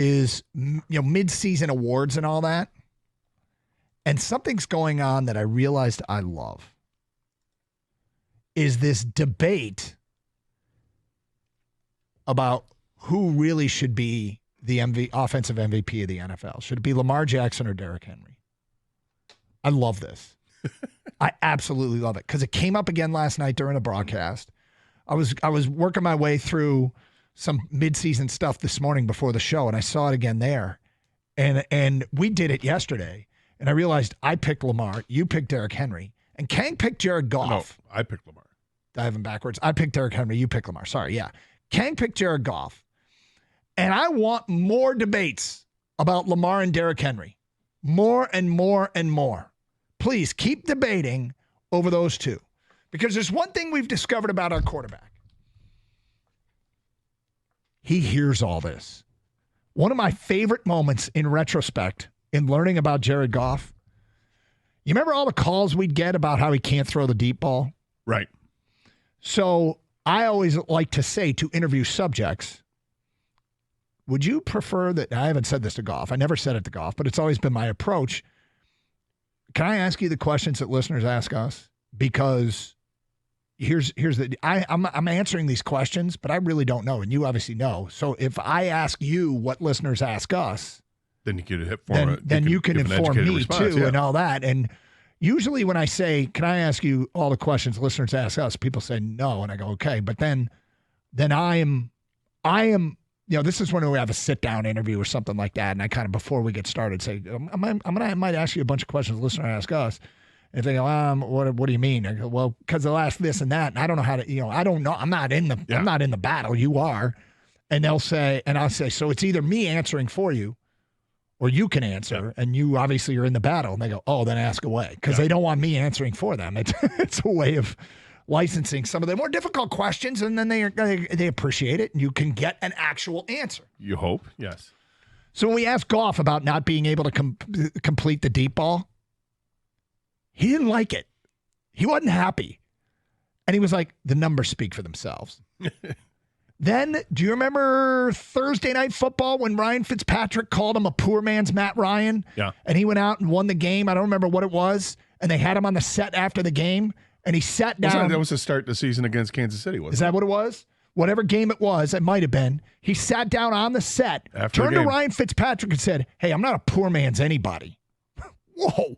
is, mid-season awards and all that. And something's going on that I realized I love. Is this debate about who really should be the offensive MVP of the NFL. Should it be Lamar Jackson or Derrick Henry? I love this. I absolutely love it because it came up again last night during the broadcast. I was working my way through some midseason stuff this morning before the show, and I saw it again there. And we did it yesterday, and I realized I picked Lamar, you picked Derrick Henry, and Kang picked Jared Goff. No, I picked Lamar. I have him backwards. I picked Derrick Henry, you picked Lamar. Sorry, yeah. Kang picked Jared Goff. And I want more debates about Lamar and Derrick Henry. More and more and more. Please keep debating over those two. Because there's one thing we've discovered about our quarterback. He hears all this. One of my favorite moments in retrospect in learning about Jared Goff, you remember all the calls we'd get about how he can't throw the deep ball? Right. So I always like to say to interview subjects, would you prefer that? I haven't said this to Goff. I never said it to Goff, but it's always been my approach. Can I ask you the questions that listeners ask us? Because here's the I'm answering these questions, but I really don't know, and you obviously know. So if I ask you what listeners ask us, then you can you can inform me response, too, and all that. And usually when I say, "Can I ask you all the questions listeners ask us?" people say no, and I go, "Okay." But then I am. This is when we have a sit-down interview or something like that, and I kind of, before we get started, say, I might ask you a bunch of questions the listener ask us. And if they go, what do you mean? I go, well, because they'll ask this and that, and I don't know how to, I don't know. I'm not in the battle. You are. And they'll say, and I'll say, so it's either me answering for you or you can answer, and you obviously are in the battle. And they go, oh, then ask away, because they don't want me answering for them. It's a way of licensing some of the more difficult questions, and then they appreciate it, and you can get an actual answer. You hope, yes. So when we asked Goff about not being able to complete the deep ball, he didn't like it. He wasn't happy. And he was like, the numbers speak for themselves. Then, do you remember Thursday Night Football when Ryan Fitzpatrick called him a poor man's Matt Ryan? Yeah. And he went out and won the game. I don't remember what it was. And they had him on the set after the game. And he sat down. That was the start of the season against Kansas City, wasn't it? Is that what it was? Whatever game it was, it might have been. He sat down on the set, turned to Ryan Fitzpatrick and said, hey, I'm not a poor man's anybody. Whoa.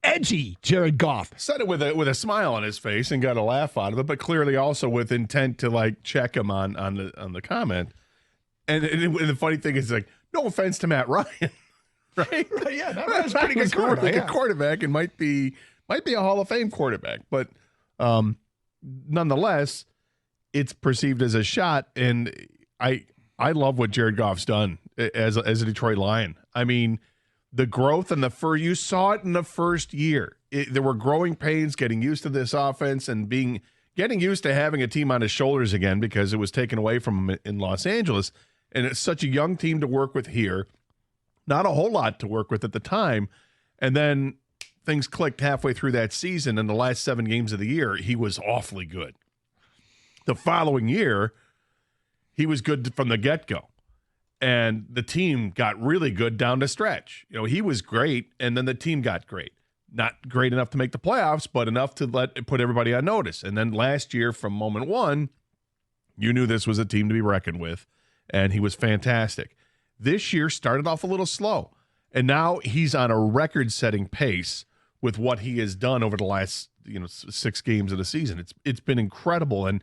Edgy, Jared Goff. Said it with a smile on his face and got a laugh out of it, but clearly also with intent to check him on the comment. And the funny thing is, no offense to Matt Ryan, right? Yeah, Matt Ryan's a pretty good quarterback. Good quarterback and might be a Hall of Fame quarterback, but nonetheless, it's perceived as a shot. And I love what Jared Goff's done as a Detroit Lion. I mean, the growth and you saw it in the first year. There were growing pains getting used to this offense and getting used to having a team on his shoulders again, because it was taken away from him in Los Angeles. And it's such a young team to work with here. Not a whole lot to work with at the time. And then things clicked halfway through that season. In the last 7 games of the year, he was awfully good. The following year, he was good from the get-go. And the team got really good down the stretch. He was great, and then the team got great. Not great enough to make the playoffs, but enough to put everybody on notice. And then last year, from moment one, you knew this was a team to be reckoned with, and he was fantastic. This year started off a little slow, and now he's on a record-setting pace with what he has done over the last 6 games of the season. It's been incredible, and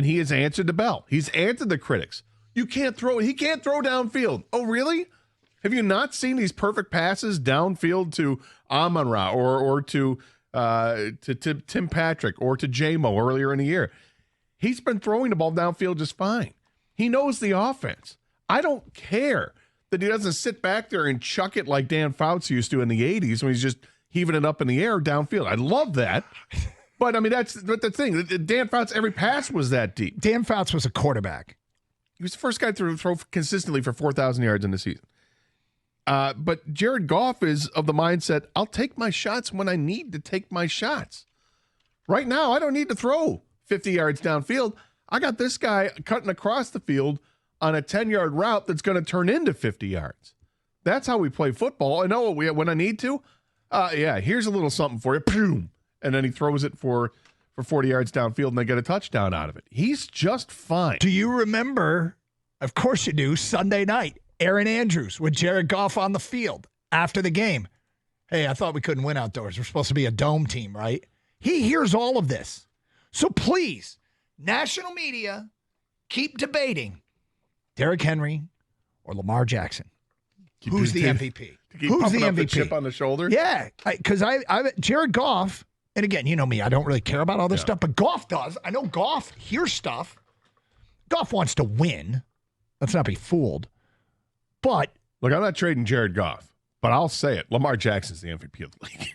he has answered the bell. He's answered the critics. He can't throw downfield. Oh, really? Have you not seen these perfect passes downfield to Amon-Ra or to Tim Patrick or to J-Mo earlier in the year? He's been throwing the ball downfield just fine. He knows the offense. I don't care that he doesn't sit back there and chuck it like Dan Fouts used to in the 80s when he's just heaving it up in the air downfield. I love that. But, I mean, that's the thing. Dan Fouts, every pass was that deep. Dan Fouts was a quarterback. He was the first guy to throw consistently for 4,000 yards in the season. But Jared Goff is of the mindset, I'll take my shots when I need to take my shots. Right now, I don't need to throw 50 yards downfield. I got this guy cutting across the field on a 10-yard route that's going to turn into 50 yards. That's how we play football. I know when I need to. Here's a little something for you. Boom. And then he throws it for 40 yards downfield, and they get a touchdown out of it. He's just fine. Do you remember, of course you do, Sunday night, Aaron Andrews with Jared Goff on the field after the game? Hey, I thought we couldn't win outdoors. We're supposed to be a dome team, right? He hears all of this. So please, national media, keep debating Derrick Henry or Lamar Jackson. Who's the MVP? Who's the MVP? The chip on the shoulder? Yeah, because I Jared Goff, and again, you know me, I don't really care about all this stuff, but Goff does. I know Goff hears stuff. Goff wants to win. Let's not be fooled. But look, I'm not trading Jared Goff, but I'll say it. Lamar Jackson's the MVP of the league.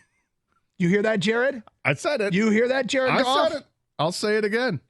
You hear that, Jared? I said it. You hear that, Jared Goff? I said it. I'll say it again.